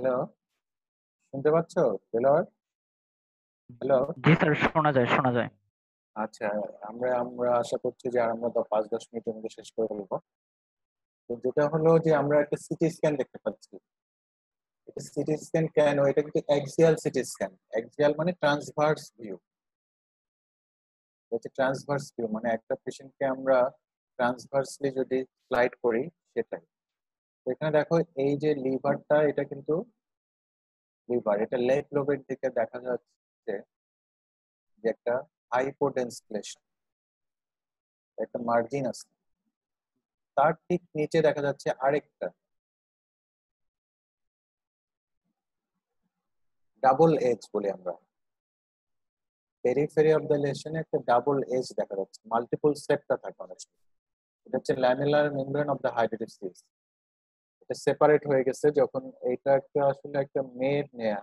Hello, শুনতে পাচ্ছো Delwar? Hello. জি sir, শোনা যায় শোনা যায়। আচ্ছা, আমরা আমরা আশা করছি যে আর আমরা 5-10 মিনিটের মধ্যে শেষ করে ফেলবো। তো যেটা হলো যে আমরা একটা সিটি স্ক্যান দেখতে পাচ্ছি। এটা সিটি স্ক্যান কেন? এটা কিন্তু অ্যাক্সিয়াল সিটি স্ক্যান। অ্যাক্সিয়াল মানে ট্রান্সভার্স ভিউ। হচ্ছে ট্রান্সভার্স ভিউ মানে একটা পেশেন্টকে আমরা ট্রান্সভার্সলি যদি স্লাইড করি সেটাই। তো এখানে দেখো এই যে লিভারটা, এটা কিন্তু লিভার, এটা লেফট লোবের দিকে দেখা যাচ্ছে যে একটা হাইপোডেন্সিলেশন, একটা মার্জিন আছে। তার ঠিক নিচে দেখা যাচ্ছে আরেকটা ডাবল এজ বলি আমরা, পেরিফেরি অফ দ্য লেশনে একটা ডাবল এজ দেখা যাচ্ছে, মাল্টিপল সেপ্টা থাকে অনেক সময়। এটা হচ্ছে ল্যামেলার মেমব্রেন অফ দ্য হাইড্রেটিভ সিস। এটা সেপারেট হয়ে গেছে যখন এটা একটা আসলে একটা মেয়ের নেয়া,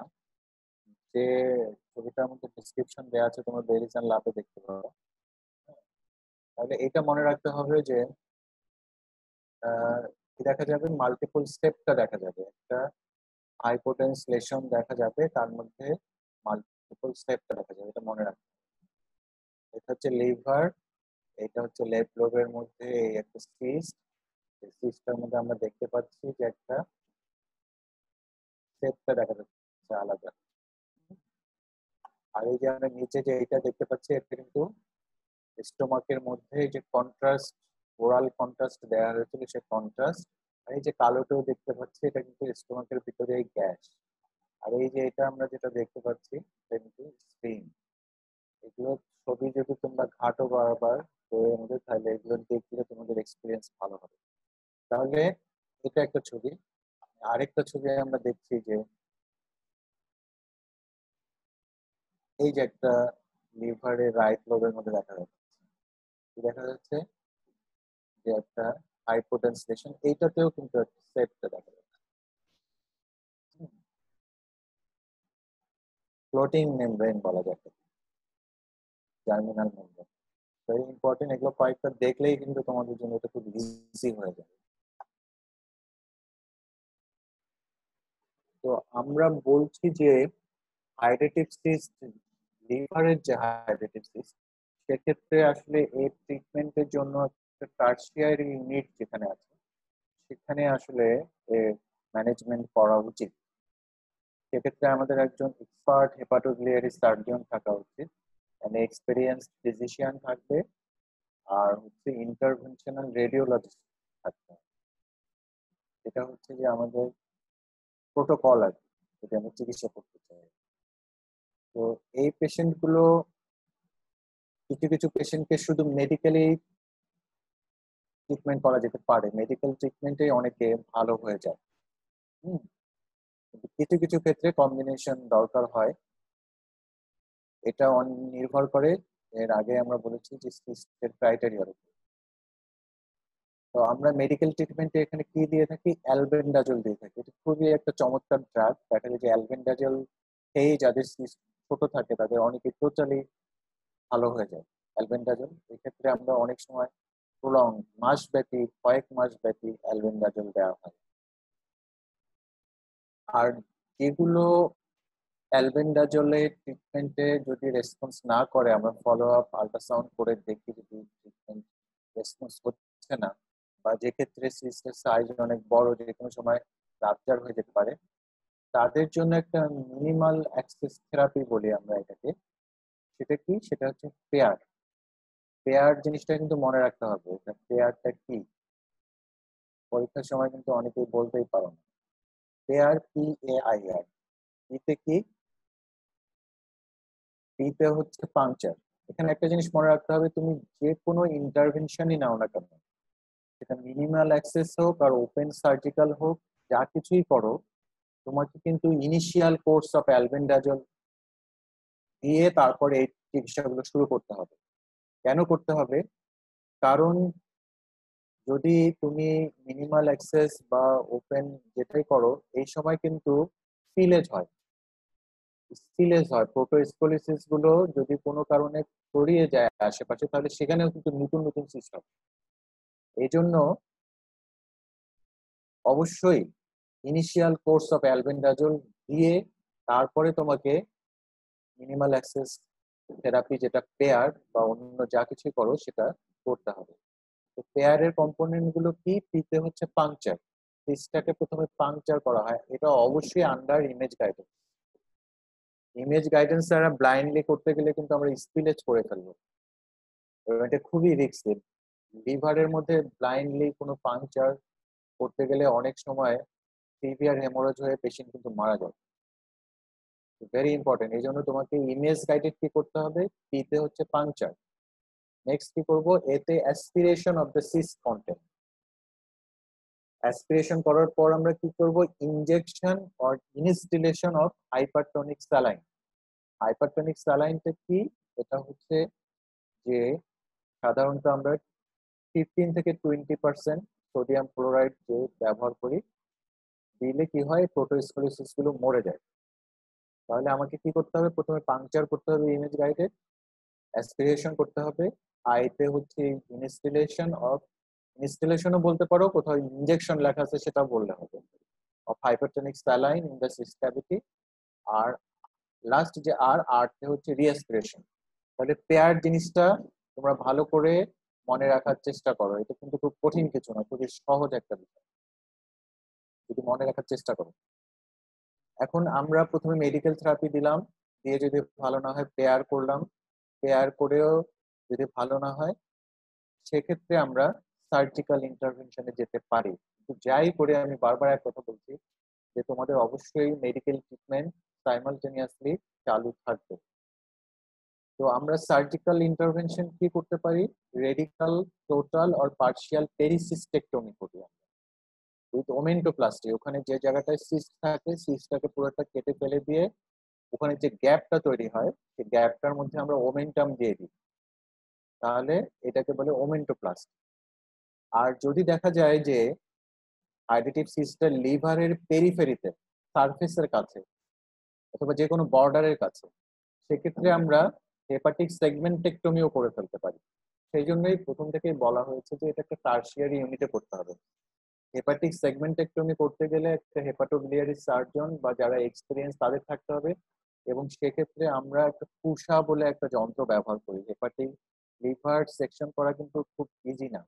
যে ছবিটার মধ্যে ডিসক্রিপশন দেওয়া আছে, তোমরা বেরিসান ল্যাবে দেখতে পারো। তাহলে এটা মনে রাখতে হবে যে কি দেখা যাবে, মাল্টিপল সেপ্টা দেখা যাবে, একটা হাইপোটেন্স লেশন দেখা যাবে, তার মধ্যে মাল্টিপল সেপ্টা দেখা যাবে, এটা মনে রাখতে হবে। এটা হচ্ছে লিভার, এটা হচ্ছে লেফট লোবের মধ্যে এই একটা সিস্ট। এই সিস্টটার মধ্যে আমরা দেখতে পাচ্ছি যে একটা সেপ্টা দেখা যাচ্ছে আলাদা। আর এই যে আমরা নিচে যে এটা দেখতে পাচ্ছি, এটা কিন্তু স্টোমাকের মধ্যে যে কন্ট্রাস্ট, ওরাল কন্ট্রাস্ট দেওয়া হয়েছিল সে কন্ট্রাস্ট। আর এই যে কালোটাও দেখতে পাচ্ছি, এটা কিন্তু স্টোমাকের ভিতরে এই গ্যাস। আর এই যে এটা আমরা যেটা দেখতে পাচ্ছি এটা কিন্তু স্প্রিন। এগুলো ছবি যদি তোমরা ঘাটো বারবার বইয়ের মধ্যে, তাহলে এগুলো দেখলে তোমাদের এক্সপিরিয়েন্স ভালো হবে। তাহলে এটা একটা ছবি। আরেকটা ছবি আমরা দেখছি যে এই যে একটা লিভারের রাইট লোবের মধ্যে দেখা যাচ্ছে, দেখা যাচ্ছে যে একটা হাইপোটেনসিলেশন, এইটাতেও কিন্তু একটা সেপ্টা দেখা যাচ্ছে। ফ্লোটিং মেমব্রেন বলা যায়, জার্মিনাল মেমব্রেন। ভেরি ইম্পর্টেন্ট, এগুলো কয়েকটা দেখলেই কিন্তু তোমাদের জন্য এটা খুব ইজি হয়ে যাবে। তো আমরা বলছি যে হাইড্রেটিভ সিস্ট, লিভারের যে হাইড্রেটিভ সিস্ট, সেক্ষেত্রে আসলে এই ট্রিটমেন্টের জন্য একটা টার্সিয়ারি ইউনিট যেখানে আছে সেখানে আসলে ম্যানেজমেন্ট করা উচিত। সেক্ষেত্রে আমাদের একজন এক্সপার্ট হেপাটোবিলিয়ারি সার্জন থাকা উচিত, মানে এক্সপেরিয়েন্স ফিজিশিয়ান থাকবে, আর হচ্ছে ইন্টারভেনশনাল রেডিওলজিস্ট থাকবে। এটা হচ্ছে যে আমাদের প্রোটোকল আর কি, যদি আমরা চিকিৎসা করতে চাই। তো এই পেশেন্ট গুলো, কিছু কিছু পেশেন্টকে শুধু মেডিকেলি ট্রিটমেন্ট করা যেতে পারে, মেডিকেল ট্রিটমেন্টে অনেকে ভালো হয়ে যায়। হুম। কিন্তু কিছু কিছু ক্ষেত্রে কম্বিনেশন দরকার হয়। এটা নির্ভর করে, এর আগে আমরা বলেছি যে সিস্টের ক্রাইটেরিয়ার উপর। তো আমরা মেডিকেল ট্রিটমেন্টে এখানে কি দিয়ে থাকি, অ্যালবেন্ডাজল দিয়ে থাকি। এটা খুবই একটা চমৎকার ড্রাগ। দেখা যায় যে অ্যালবেন্ডাজল খেয়ে যাদের সিস্ট ছোট থাকে তাদের অনেকে টোটালি ভালো হয়ে যায় অ্যালবেন্ডাজল। এক্ষেত্রে আমরা অনেক সময় প্রলং, মাস ব্যাপী, কয়েক মাস ব্যাপী অ্যালবেন্ডাজল দেওয়া হয়। আর যেগুলো অ্যালবেন্ডাজলের ট্রিটমেন্টে যদি রেসপন্স না করে, আমরা ফলো আপ আল্ট্রাসাউন্ড করে দেখি যদি ট্রিটমেন্ট রেসপন্স হচ্ছে না, বা যে ক্ষেত্রে সিস্টের সাইজ অনেক বড়, যে কোনো সময় রাপচার হয়ে যেতে পারে, তাদের জন্য একটা মিনিমাল অ্যাক্সেস থেরাপি বলি আমরা এটাকে। সেটা কি, সেটা হচ্ছে পেয়ার। পেয়ার জিনিসটা কিন্তু মনে রাখতে হবে, পেয়ারটা কি, পরীক্ষার সময় কিন্তু অনেকেই বলতেই পারো না। Pair, PAIR। পিতে কি, পিতে হচ্ছে পাংচার। এখানে একটা জিনিস মনে রাখতে হবে, তুমি যে কোনো ইন্টারভেনশনই নাও না কেন, সেটা মিনিমাল অ্যাক্সেস হোক আর ওপেন সার্জিক্যাল হোক, যা কিছুই করো, তোমাকে কিন্তু ইনিশিয়াল কোর্স অফ অ্যালবেন্ডাজল দিয়ে তারপরে এই চিকিৎসাগুলো শুরু করতে হবে। কেন করতে হবে? কারণ যদি তুমি মিনিমাল অ্যাক্সেস বা ওপেন যেটাই করো, এই সময় কিন্তু স্পিলেজ হয়, প্রোটোস্কোলিসিস গুলো যদি কোনো কারণে ছড়িয়ে যায় আশেপাশে, তাহলে সেখানেও কিন্তু নতুন নতুন সিস্টেম। এই জন্য অবশ্যই ইনিশিয়াল কোর্স অফ অ্যালবেন্ডাজোল দিয়ে তারপরে তোমাকে মিনিমাল অ্যাক্সেস থেরাপি, যেটা পেয়ার বা অন্য যা কিছু করো সেটা করতে হবে। তো পেয়ারের কম্পোনেন্ট গুলো কি? পিতে হচ্ছে পাংচার, পিসটাকে প্রথমে পাংচার করা হয়, এটা অবশ্যই under image guidance. Image guidance দ্বারা ব্লাইন্ডলি করতে গেলে কিন্তু আমরা স্পিলেজ করে ফেলবো, এটা খুবই রিস্কি। লিভারের মধ্যে ব্লাইন্ডলি কোনো পাংচার করতে গেলে অনেক সময় সিভিয়ার হেমোরেজ হয়ে পেশেন্ট কিন্তু মারা যায়। ভেরি ইম্পর্টেন্ট, এই জন্য তোমাকে ইমেজ গাইডেড কি করতে হবে? পিতে হচ্ছে পাংচার। নেক্সট কি করব? এতে aspiration of the cyst content. Aspiration করার পর আমরা কি করব? Injection or instillation of hypertonic saline. Hypertonic স্যালাইনটা কি? এটা হচ্ছে যে সাধারণত আমরা 15 থেকে 20% সোডিয়াম ক্লোরাইড যে ব্যবহার করি, দিলে কি হয়? প্রোটোস্কোলিসিস গুলো মরে যায়। তাহলে আমাকে কি করতে হবে? প্রথমে পাংচার করতে হবে ইমেজ গাইডেড, অ্যাসপিরেশন করতে হবে, আইতে হচ্ছে ইনস্টিলেশনও বলতে পারো, কোথাও ইনজেকশন লেখা আছে সেটা বললে হবে, of hypertonic saline in the cyst cavity. আর লাস্ট যে আরতে হচ্ছে রিঅ্যাসপিরেশন। তাহলে পেয়ার জিনিসটা তোমরা ভালো করে মনে রাখার চেষ্টা করো, এটা কিন্তু খুব কঠিন কিছু না, খুবই সহজ একটা বিষয়, যদি মনে রাখার চেষ্টা করো। এখন আমরা প্রথমে মেডিকেল থেরাপি দিলাম, দিয়ে যদি ভালো না হয় পেয়ার করলাম, পেয়ার করেও যদি ভালো না হয় সেক্ষেত্রে আমরা সার্জিক্যাল ইন্টারভেনশনে যেতে পারি। কিন্তু যাই করে আমি বারবার এক কথা বলছি যে তোমাদের অবশ্যই মেডিকেল ট্রিটমেন্ট সাইমালটেনিয়াসলি চালু থাকবে। তো আমরা সার্জিক্যাল ইন্টারভেনশন কি করতে পারি? রেডিকাল, টোটাল অর পার্শিয়াল পেরিসিস্টেক্টমি করি আমরা উইথ ওমেন্টোপ্লাস্টি। ওখানে যে জায়গাটায় সিস্ট থাকে সিস্টটাকে পুরোটা কেটে ফেলে দিয়ে ওখানে যে গ্যাপটা তৈরি হয় সেই গ্যাপটার মধ্যে আমরা ওমেন্টাম দিয়ে দিই, তাহলে এটাকে বলে ওমেন্টোপ্লাস্টি। আর যদি দেখা যায় যে হাইড্রেটিভ সিস্টটা লিভারের পেরিফেরিতে, সারফেসের কাছে অথবা যে কোনো বর্ডারের কাছে, সেক্ষেত্রে আমরা হেপাটিক সেগমেন্টেক্টমিও করে ফেলতে পারি। সেই জন্যই প্রথম থেকেই বলা হয়েছে যে এটা একটা টার্সিয়ারি ইউনিটে করতে হবে। হেপাটিক সেগমেন্টেক্টমি করতে গেলে একটা হেপাটোবিলিয়ারি সার্জন বা যারা এক্সপিরিয়েন্স তাদের থাকতে হবে, এবং সেক্ষেত্রে আমরা একটা কুশা বলে একটা যন্ত্র ব্যবহার করি। হেপাটিক লিভার সেকশন করা কিন্তু খুব ইজি না,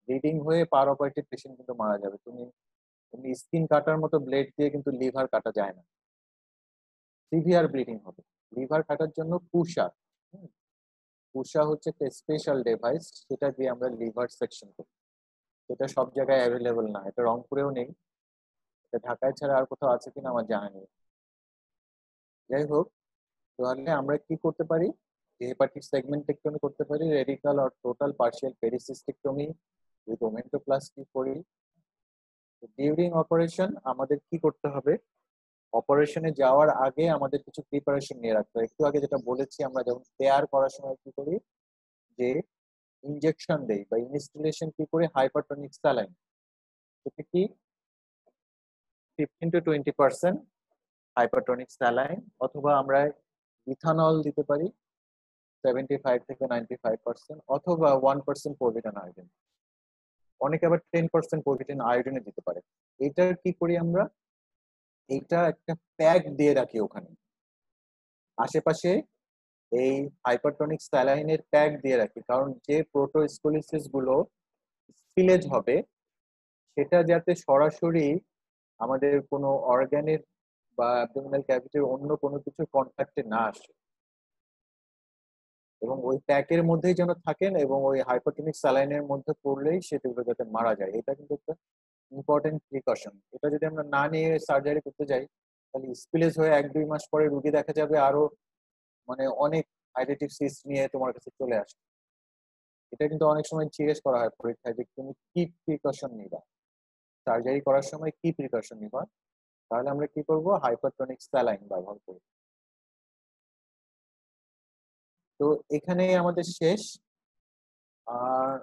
ব্লিডিং হয়ে পার অপারেটিভ পেশেন্ট কিন্তু মারা যাবে। তুমি তুমি স্কিন কাটার মতো ব্লেড দিয়ে কিন্তু লিভার কাটা যায় না, সিভিয়ার ব্লিডিং হবে। লিভার কাটার জন্য কুশা, কুশা হচ্ছে একটা স্পেশাল ডিভাইস, সেটা দিয়ে আমরা লিভার সেকশন করি। এটা সব জায়গায় অ্যাভেলেবল না, এটা রংপুরেও নেই, এটা ঢাকায় ছাড়া আর কোথাও আছে কিনা আমার জানা নেই। যাই হোক, তাহলে আমরা কি করতে পারি? হেপাটিক সেগমেন্টেক্টমি করতে পারি, radical or total partial pericystectomy with omentoplasty করি। ডিউরিং অপারেশন আমাদের কি করতে হবে? অপারেশনে যাওয়ার আগে আমাদের কিছু প্রিপারেশন নিয়ে রাখতে হবে। একটু আগে যেটা বলেছি, আমরা যখন পেয়ার করার সময় কি করি? যে ইনজেকশন দেই বা ইনস্টিলেশন কি করি? হাইপারটনিক স্যালাইন, সেটা কি 15 to 20% হাইপারটনিক স্যালাইন, অথবা আমরা ইথানল দিতে পারি 75 থেকে 95%, অথবা 1% পভিটান আয়োডিন। অনেকে আবার 10% পভিটান আয়োডিনে দিতে পারে। এটার কি করি আমরা? এইটা একটা প্যাক দিয়ে রাখি ওখানে আশেপাশে, এই হাইপারটনিক স্যালাইনের প্যাক দিয়ে রাখি, কারণ যে প্রোটোস্কোলিসিস গুলো স্পিলেজ হবে সেটা যাতে সরাসরি আমাদের কোনো অর্গানের বা অ্যাবডোমিনাল ক্যাভিটির অন্য কোনো কিছু কন্ট্যাক্টে না আসে, এবং ওই প্যাকের মধ্যেই যেন থাকেন, এবং ওই হাইপারটনিক স্যালাইনের মধ্যে পড়লেই সেগুলো যাতে মারা যায়। এটা কিন্তু একটা ইম্পর্টেন্ট প্রিকশন। এটা যদি আমরা না নিয়ে সার্জারি করতে যাই তাহলে স্পিলেজ হয়ে 1-2 মাস পরে রুগী দেখা যাবে আরো মানে অনেক হাইড্রেটিভ সিস্ট নিয়ে তোমার কাছে চলে আসে। এটা কিন্তু অনেক সময় জিজ্ঞেস করা হয় পরীক্ষায় যে তুমি কি প্রিকশন নিবা, সার্জারি করার সময় কি প্রিকশন নিবা। তাহলে আমরা কি করব? হাইপারটনিক স্যালাইন ব্যবহার করব। তো এখানেই আমাদের শেষ। আর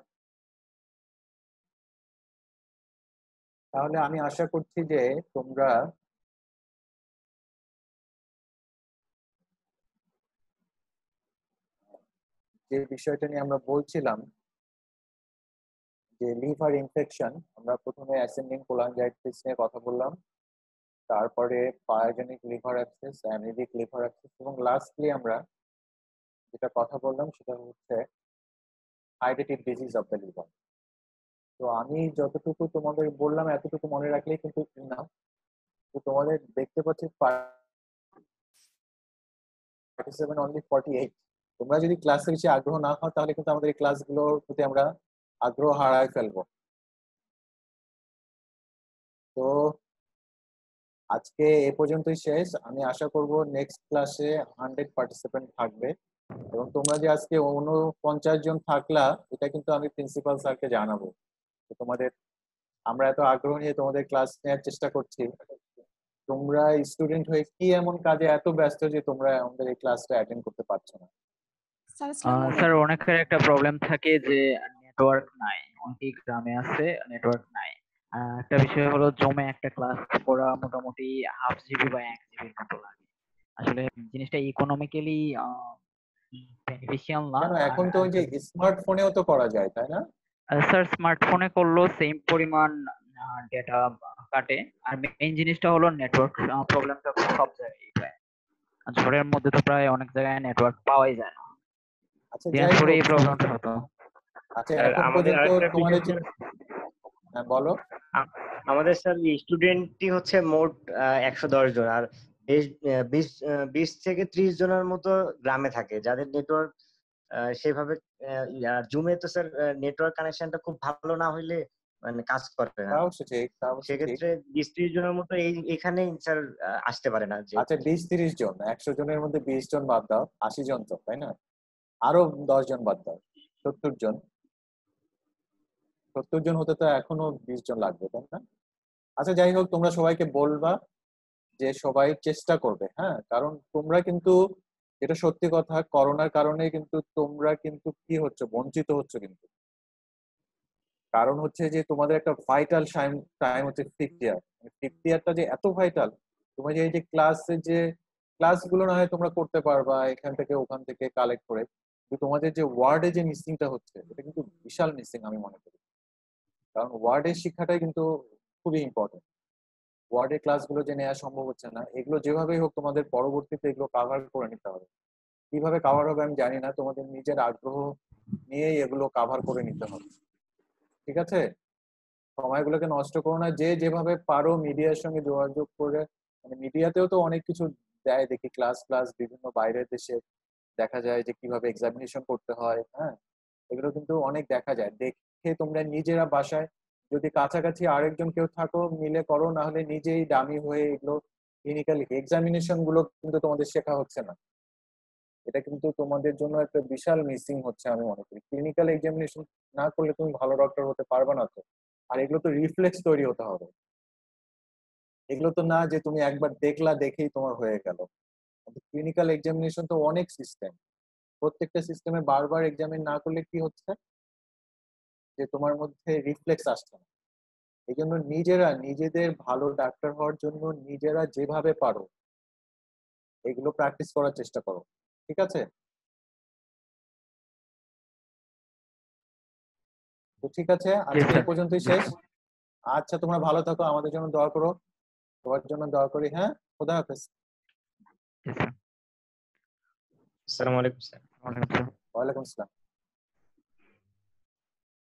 তাহলে আমি আশা করছি যে তোমরা যে বিষয়টা নিয়ে আমরা বলছিলাম যে লিভার ইনফেকশন, আমরা প্রথমে অ্যাসেন্ডিং কোলাঞ্জাইটিস নিয়ে কথা বললাম, তারপরে pyogenic liver abscess, amoebic liver abscess, এবং লাস্টলি আমরা যেটা কথা বললাম সেটা হচ্ছে হাইড্রেটিভ ডিজিজ অফ দ্য লিভার। তো আমি যতটুকু তোমাদের বললাম এতটুকু মনে রাখলেই কিন্তু না। তো তোমাদের দেখতে পাচ্ছি 47 অনলি 48। তোমরা যদি ক্লাসে বেশি আগ্রহ না হও তাহলে কিন্তু আমাদের এই ক্লাসগুলোর প্রতি আমরা আগ্রহ হারায় ফেলবো। তো আজকে এ পর্যন্তই শেষ। আমি আশা করব নেক্সট ক্লাসে 100 পার্টিসিপেন্ট থাকবে, এবং তোমরা যে আজকে 49 জন থাকলা এটা কিন্তু আমি প্রিন্সিপাল স্যারকে জানাবো। তো তোমাদের, আমরা এত আগ্রহ নিয়ে তোমাদের ক্লাস নেওয়ার চেষ্টা করছি, তোমরা স্টুডেন্ট হয়ে কি এমন কাজে এত ব্যস্ত যে তোমরা আমাদের এই ক্লাসটা অ্যাটেন্ড করতে পারছো না? স্যার আসসালামু স্যার আলাইকুম। অনেকের একটা প্রবলেম থাকে যে নেটওয়ার্ক নাই, অনেকেই গ্রামে আছে, নেটওয়ার্ক নাই। একটা বিষয় হলো জমে একটা ক্লাস করা মোটামুটি হাফ জিবি বা 1 জিবির মতো লাগে। আসলে জিনিসটা ইকোনমিক্যালি বেনিফিশিয়াল না। কেন, আর এখন তো ওই যে স্মার্টফোনেও তো করা যায়, তাই না? স্যার স্মার্টফোনে করলেও সেম পরিমাণ ডেটা কাটে। আর মেইন জিনিসটা হলো নেটওয়ার্ক প্রবলেমটা সব জায়গায় প্রায়। ঝড়ের মধ্যে তো প্রায় অনেক জায়গায় নেটওয়ার্ক পাওয়াই যায় না। আচ্ছা, যাই দিনাজপুরে হোক। এই প্রবলেমটা হতো। আচ্ছা, স্যার এখন আমাদের পর্যন্ত আরেকটা তোমাদের বিষয় যে, স্যার, হ্যাঁ বলো। আমাদের স্যার স্টুডেন্টই হচ্ছে মোট 110 জন, আর 20 থেকে 30 জনের মতো গ্রামে থাকে যাদের নেটওয়ার্ক সেভাবে জুমে তো স্যার নেটওয়ার্ক কানেকশনটা খুব ভালো না হইলে মানে কাজ করে তা না। অবশ্য ঠিক, তা অবশ্য ঠিক। সেক্ষেত্রে 20-30 জনের মতো এখানেই স্যার আসতে পারে না যে। আচ্ছা, 20-30 জন, 100 জনের মধ্যে 20 জন বাদ দাও, 80 জন তো, তাই না? আরো 10 জন বাদ দাও, 70 জন। 70 জন হতে তো এখনো 20 জন লাগবে, তাই না? আচ্ছা, যাই হোক, তোমরা সবাইকে বলবা যে সবাই চেষ্টা করবে, হ্যাঁ, কারণ তোমরা কিন্তু, এটা সত্যি কথা, করোনার কারণে কিন্তু তোমরা কিন্তু কি হচ্ছে, বঞ্চিত হচ্ছে কিন্তু। কারণ হচ্ছে যে তোমাদের একটা ভাইটাল টাইম টাইম হচ্ছে ফিফথ ইয়ার। ফিফথ ইয়ারটা যে এত ভাইটাল, তোমার যে এই যে ক্লাসে যে ক্লাসগুলো না হয় তোমরা করতে পারবা এখান থেকে ওখান থেকে কালেক্ট করে, কিন্তু তোমাদের যে ওয়ার্ডে যে মিসিংটা হচ্ছে এটা কিন্তু বিশাল মিসিং আমি মনে করি। কারণ ওয়ার্ডের শিক্ষাটাই কিন্তু খুবই ইম্পর্টেন্ট। ওয়ার্ডের ক্লাসগুলো যে নেওয়া সম্ভব হচ্ছে না, এগুলো যেভাবেই হোক তোমাদের পরবর্তীতে এগুলো কাভার করে নিতে হবে। কিভাবে কাভার হবে আমি জানি না, তোমাদের নিজের আগ্রহ নিয়েই এগুলো কাভার করে নিতে হবে। ঠিক আছে? সময়গুলোকে নষ্ট করো না, যে যেভাবে পারো মিডিয়ার সঙ্গে যোগাযোগ করে, মানে মিডিয়াতেও তো অনেক কিছু দেয় দেখি, ক্লাস ক্লাস বিভিন্ন বাইরের দেশে দেখা যায় যে কিভাবে এক্সামিনেশন করতে হয়, হ্যাঁ, এগুলো কিন্তু অনেক দেখা যায়। দেখে তোমরা নিজেরা বাসায় যদি কাছাকাছি আরেকজন কেউ থাকো মিলে করো, না হলে নিজেই ডামি হয়ে এগুলো ক্লিনিক্যাল এক্সামিনেশন গুলো কিন্তু তোমাদের শেখা হচ্ছে না। এটা কিন্তু তোমাদের জন্য একটা বিশাল মিসিং হচ্ছে আমি মনে করি। ক্লিনিক্যাল এক্সামিনেশন না করলে তুমি ভালো ডক্টর হতে পারবে না তো। আর এগুলো তো রিফ্লেক্স তৈরি হতে হবে। এগুলো তো না যে তুমি একবার দেখলা দেখেই তোমার হয়ে গেল। ক্লিনিক্যাল এক্সামিনেশন তো অনেক সিস্টেম, প্রত্যেকটা সিস্টেমে বারবার এক্সামিন না করলে কি হচ্ছে যে তোমার মধ্যে রিফ্লেক্স আসছে না। এই জন্য নিজেরা নিজেদের ভালো ডাক্তার হওয়ার জন্য নিজেরা যেভাবে পারো এগুলো প্র্যাকটিস করার চেষ্টা করো। ঠিক আছে? তো ঠিক আছে, জি আজকে স্যার। এই পর্যন্তই শেষ। আচ্ছা, তোমরা ভালো থাকো, আমাদের জন্য দোয়া করো। সবার জন্য দোয়া করি, হ্যাঁ। খোদা হাফেজ। জি স্যার। আসসালামু আলাইকুম স্যার। ওয়ালাইকুম আসসালাম। ওয়ালাইকুম আসসালাম।